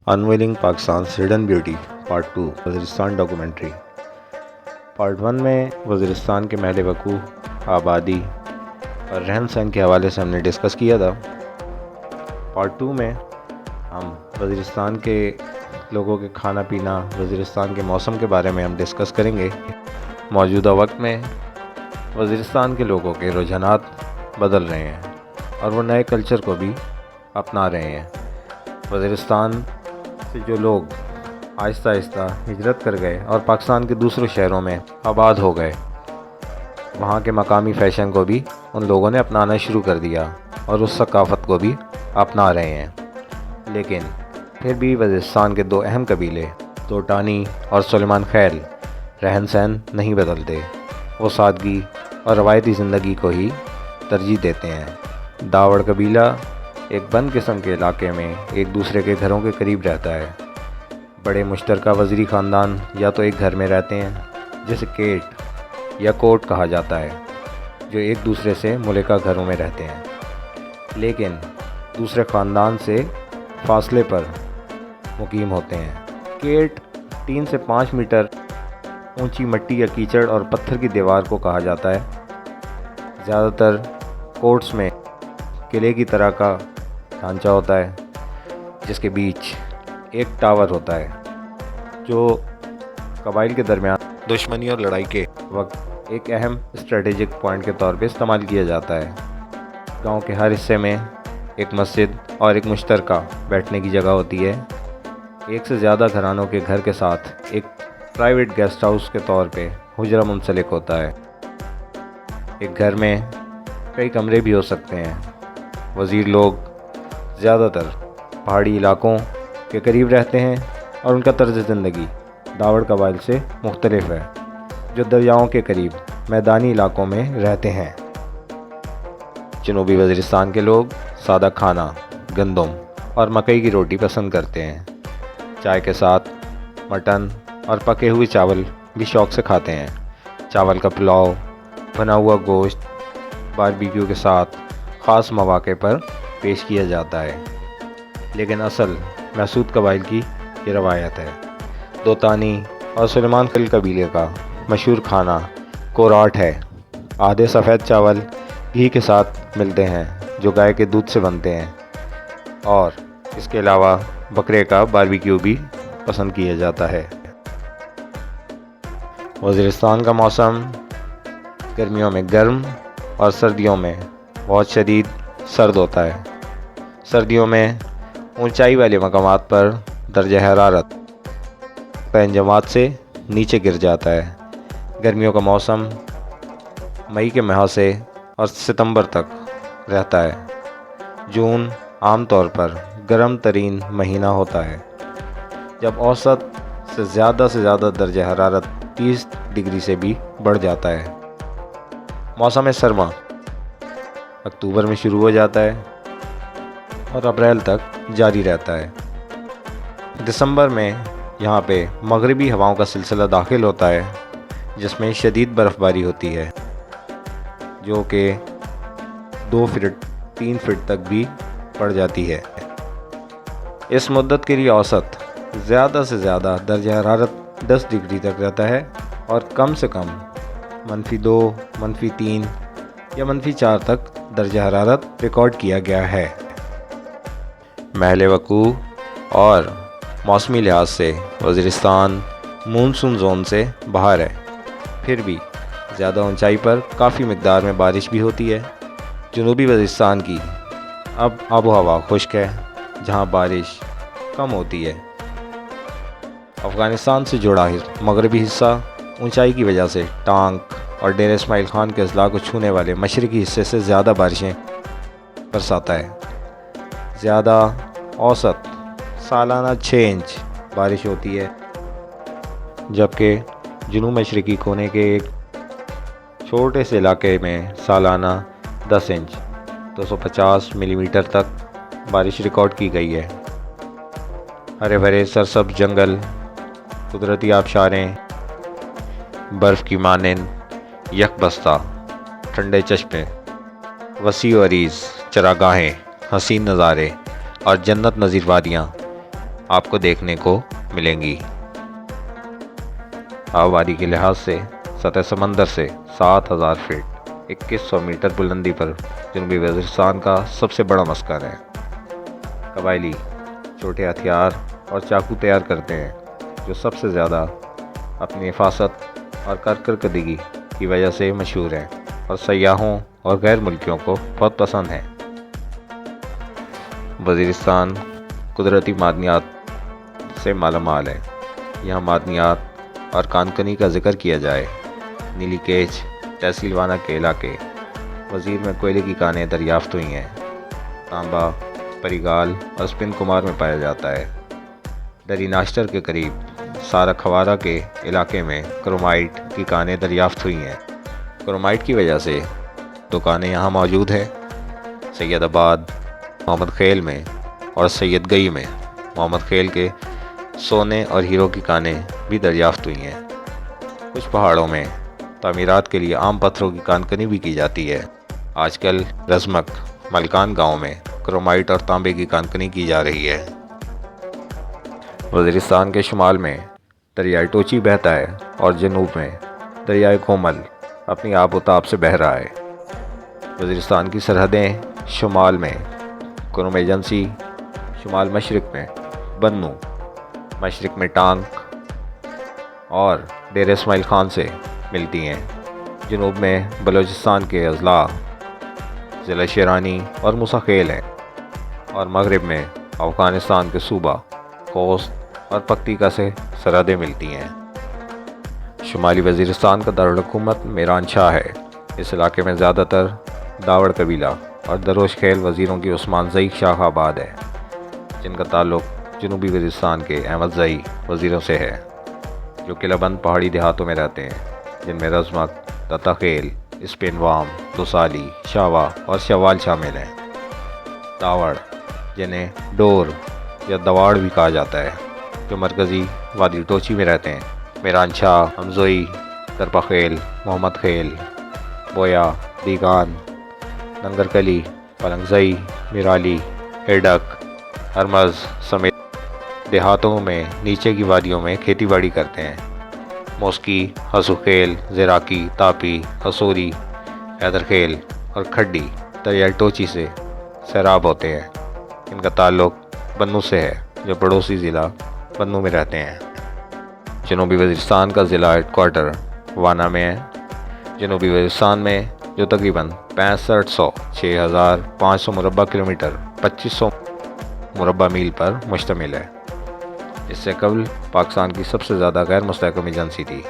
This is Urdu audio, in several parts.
Unveiling Pakistan hidden beauty part 2 Waziristan documentary. Part 1 میں وزیرستان کے محل وقوع، آبادی اور رہن سہن کے حوالے سے ہم نے ڈسکس کیا تھا۔ پارٹ 2 میں ہم وزیرستان کے لوگوں کے کھانا پینا، وزیرستان کے موسم کے بارے میں ہم ڈسکس کریں گے۔ موجودہ وقت میں وزیرستان کے لوگوں کے رجحانات بدل رہے ہیں اور وہ نئے کلچر کو بھی اپنا رہے ہیں۔ وزیرستان سے جو لوگ آہستہ آہستہ ہجرت کر گئے اور پاکستان کے دوسرے شہروں میں آباد ہو گئے، وہاں کے مقامی فیشن کو بھی ان لوگوں نے اپنانا شروع کر دیا اور اس ثقافت کو بھی اپنا رہے ہیں۔ لیکن پھر بھی وزیرستان کے دو اہم قبیلے توٹانی اور سلیمان خیل رہن سہن نہیں بدلتے، وہ سادگی اور روایتی زندگی کو ہی ترجیح دیتے ہیں۔ داوڑ قبیلہ ایک بند قسم کے علاقے میں ایک دوسرے کے گھروں کے قریب رہتا ہے۔ بڑے مشترکہ وزیری خاندان یا تو ایک گھر میں رہتے ہیں جسے کیٹ یا کوٹ کہا جاتا ہے، جو ایک دوسرے سے ملکہ گھروں میں رہتے ہیں لیکن دوسرے خاندان سے فاصلے پر مقیم ہوتے ہیں۔ کیٹ 3 سے 5 میٹر اونچی مٹی یا کیچڑ اور پتھر کی دیوار کو کہا جاتا ہے۔ زیادہ تر کوٹس میں قلعے کی طرح کا ڈھانچہ ہوتا ہے جس کے بیچ ایک ٹاور ہوتا ہے جو قبائل کے درمیان دشمنی اور لڑائی کے وقت ایک اہم اسٹریٹجک پوائنٹ کے طور پہ استعمال کیا جاتا ہے۔ گاؤں کے ہر حصے میں ایک مسجد اور ایک مشترکہ بیٹھنے کی جگہ ہوتی ہے۔ ایک سے زیادہ گھرانوں کے گھر کے ساتھ ایک پرائیویٹ گیسٹ ہاؤس کے طور پہ حجرہ منسلک ہوتا ہے۔ ایک گھر میں کئی کمرے بھی ہو سکتے ہیں۔ وزیر لوگ زیادہ تر پہاڑی علاقوں کے قریب رہتے ہیں اور ان کا طرز زندگی داوڑ قبائل سے مختلف ہے جو دریاؤں کے قریب میدانی علاقوں میں رہتے ہیں۔ جنوبی وزیرستان کے لوگ سادہ کھانا، گندم اور مکئی کی روٹی پسند کرتے ہیں۔ چائے کے ساتھ مٹن اور پکے ہوئے چاول بھی شوق سے کھاتے ہیں۔ چاول کا پلاؤ، بنا ہوا گوشت باربیکیو کے ساتھ خاص مواقع پر پیش کیا جاتا ہے۔ لیکن اصل محسود قبائل کی یہ روایت ہے۔ دوتانی اور سلیمان خیل قبیلے کا مشہور کھانا کوراٹ ہے۔ آدھے سفید چاول گھی کے ساتھ ملتے ہیں جو گائے کے دودھ سے بنتے ہیں، اور اس کے علاوہ بکرے کا باربیکیو بھی پسند کیا جاتا ہے۔ وزیرستان کا موسم گرمیوں میں گرم اور سردیوں میں بہت شدید سرد ہوتا ہے۔ سردیوں میں اونچائی والے مقامات پر درجہ حرارت پینجمات سے نیچے گر جاتا ہے۔ گرمیوں کا موسم مئی کے ماہ سے اور ستمبر تک رہتا ہے۔ جون عام طور پر گرم ترین مہینہ ہوتا ہے جب اوسط سے زیادہ درجہ حرارت 30 ڈگری سے بھی بڑھ جاتا ہے۔ موسم سرما اکتوبر میں شروع ہو جاتا ہے اور اپریل تک جاری رہتا ہے۔ دسمبر میں یہاں پہ مغربی ہواؤں کا سلسلہ داخل ہوتا ہے جس میں شدید برف باری ہوتی ہے جو کہ 2 فٹ 3 فٹ تک بھی پڑ جاتی ہے۔ اس مدت کے لیے اوسط زیادہ سے زیادہ درجہ حرارت 10 ڈگری تک رہتا ہے اور کم سے کم -2 -3 یا -4 تک درجہ حرارت ریکارڈ کیا گیا ہے۔ محل وقوع اور موسمی لحاظ سے وزیرستان مونسون زون سے باہر ہے، پھر بھی زیادہ اونچائی پر کافی مقدار میں بارش بھی ہوتی ہے۔ جنوبی وزیرستان کی اب آب و ہوا خشک ہے جہاں بارش کم ہوتی ہے۔ افغانستان سے جڑا مغربی حصہ اونچائی کی وجہ سے ٹانک اور ڈیرہ اسماعیل خان کے اضلاع کو چھونے والے مشرقی حصے سے زیادہ بارشیں برساتا ہے۔ زیادہ اوسط سالانہ 6 انچ بارش ہوتی ہے، جبکہ جنوب مشرقی کونے کے ایک چھوٹے سے علاقے میں سالانہ 10 انچ 250 ملی میٹر تک بارش ریکارڈ کی گئی ہے۔ ہرے بھرے سرسبز جنگل، قدرتی آبشاریں، برف کی مانند یک بستہ ٹھنڈے چشمے، وسیع و عریض چراگاہیں، حسین نظارے اور جنت نظیر وادیاں آپ کو دیکھنے کو ملیں گی۔ آبادی کے لحاظ سے سطح سمندر سے 7000 فٹ 2100 میٹر بلندی پر جنوبی وزیرستان کا سب سے بڑا مسکن ہے۔ قبائلی چھوٹے ہتھیار اور چاقو تیار کرتے ہیں جو سب سے زیادہ اپنی حفاظت اور کارکردگی کی وجہ سے مشہور ہیں اور سیاحوں اور غیر ملکیوں کو بہت پسند ہیں۔ وزیرستان قدرتی معدنیات سے مالا مال ہے۔ یہاں معدنیات اور کانکنی کا ذکر کیا جائے، نیلی کیچ تحصیل وانا کے علاقے وزیر میں کوئلے کی کانیں دریافت ہوئی ہیں۔ تانبا پریگال اور اسپن کمار میں پایا جاتا ہے۔ ڈری ناشتر کے قریب سارا کھوارا کے علاقے میں کرومائٹ کی کانیں دریافت ہوئی ہیں۔ کرومائٹ کی وجہ سے دو کانیں یہاں موجود ہیں۔ سید آباد محمد خیل میں اور سید گئی میں محمد خیل کے سونے اور ہیرو کی کانیں بھی دریافت ہوئی ہیں۔ کچھ پہاڑوں میں تعمیرات کے لیے عام پتھروں کی کانکنی بھی کی جاتی ہے۔ آج کل رزمک ملکان گاؤں میں کرومائٹ اور تانبے کی کانکنی کی جا رہی ہے۔ وزیرستان کے شمال میں دریائے ٹوچی بہتا ہے اور جنوب میں دریائے کومل اپنی آب و تاب سے بہہ رہا ہے۔ وزیرستان کی سرحدیں شمال میں کرم ایجنسی، شمال مشرق میں بنو، مشرق میں ٹانک اور ڈیر اسماعیل خان سے ملتی ہیں۔ جنوب میں بلوچستان کے اضلاع ضلع شیرانی اور موسیٰ خیل ہیں اور مغرب میں افغانستان کے صوبہ خوست اور پکتیکا سے سرحدیں ملتی ہیں۔ شمالی وزیرستان کا دارالحکومت میران شاہ ہے۔ اس علاقے میں زیادہ تر داوڑ قبیلہ اور دروش خیل وزیروں کی عثمان زئی شاہ آباد ہے، جن کا تعلق جنوبی وزیرستان کے احمد زئی وزیروں سے ہے، جو قلعہ بند پہاڑی دیہاتوں میں رہتے ہیں، جن میں رزمک، دتا خیل، اسپین وام، دوسالی، شاوا اور شوال شامل ہیں۔ داوڑ جنہیں ڈور یا دواڑ بھی کہا جاتا ہے، جو مرکزی وادی ٹوچی میں رہتے ہیں۔ میران شاہ، ہمزوئی، درپا خیل، محمد خیل، بویا، دیگان، ننگر کلی، پلنگ زئی، میرالی، ہیڈک، ہرمز سمیت دیہاتوں میں نیچے کی وادیوں میں کھیتی باڑی کرتے ہیں۔ موسکی، ہسو خیل، زیراکی، تاپی، ہسوری، حیدر خیل اور کھڈی دریائے ٹوچی سے سیراب ہوتے ہیں۔ ان کا تعلق بنو سے ہے، جو پڑوسی ضلع بنو میں رہتے ہیں۔ جنوبی وزیرستان کا ضلع ہیڈ کوارٹر وانا میں ہے۔ جنوبی وزیرستان میں جو تقریباً 6500 مربع کلومیٹر 2500 مربع میل پر مشتمل ہے۔ اس سے قبل پاکستان کی سب سے زیادہ غیر مستحکم ایجنسی تھی۔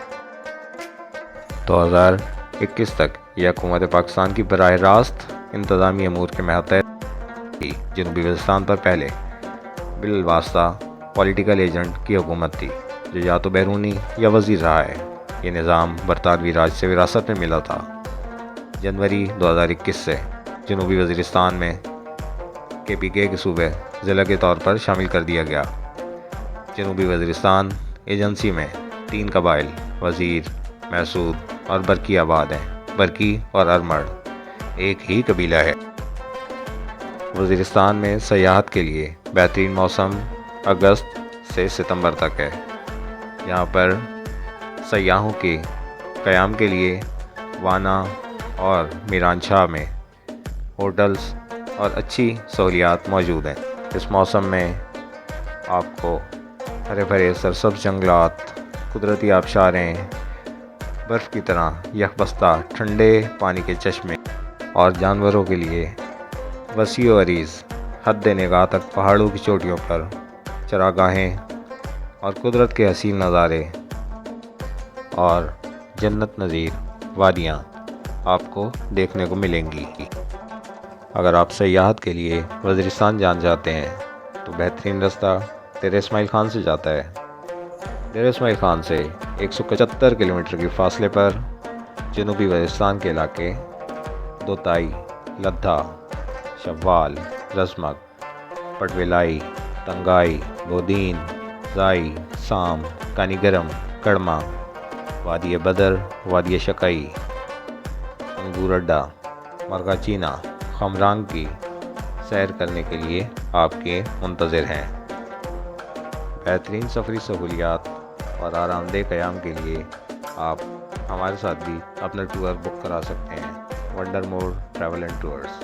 2021 تک یہ حکومت پاکستان کی براہ راست انتظامی امور کے ماتحت تھی۔ جنوبی وزیرستان پر پہلے بالواسطہ پولیٹیکل ایجنٹ کی حکومت تھی، جو یا تو بیرونی یا وزیر رہا ہے۔ یہ نظام برطانوی راج سے وراثت میں ملا تھا۔ جنوری 2021 سے جنوبی وزیرستان میں KPK کے صوبے ضلع کے طور پر شامل کر دیا گیا۔ جنوبی وزیرستان ایجنسی میں 3 قبائل وزیر، محسود اور برکی آباد ہیں۔ برکی اور ارمڑ ایک ہی قبیلہ ہے۔ وزیرستان میں سیاحت کے لیے بہترین موسم اگست سے ستمبر تک ہے۔ یہاں پر سیاحوں کے قیام کے لیے وانا اور میران شاہ میں ہوٹلز اور اچھی سہولیات موجود ہیں۔ اس موسم میں آپ کو ہرے بھرے سرسبز جنگلات، قدرتی آبشاریں، برف کی طرح یکبستہ ٹھنڈے پانی کے چشمے اور جانوروں کے لیے وسیع و عریض حد نگاہ تک پہاڑوں کی چوٹیوں پر چراگاہیں اور قدرت کے حسین نظارے اور جنت نظیر وادیاں آپ کو دیکھنے کو ملیں گی۔ اگر آپ سیاحت کے لیے وزیرستان جان جاتے ہیں تو بہترین رستہ ڈیر اسماعیل خان سے جاتا ہے۔ ڈیر اسماعیل خان سے 175 کلومیٹر کے فاصلے پر جنوبی وزیرستان کے علاقے دوتائی، لدھا، شوال، رزمک، پٹویلائی، تنگائی، گودین، زائی، سام، کانی گرم، کڑما، وادی بدر، وادی شکائی، انگور اڈا، مرغاچینا، خمرانگ کی سیر کرنے کے لیے آپ کے منتظر ہیں۔ بہترین سفری سہولیات اور آرام دہ قیام کے لیے آپ ہمارے ساتھ بھی اپنا ٹور بک کرا سکتے ہیں۔ Wonder more travel and tours.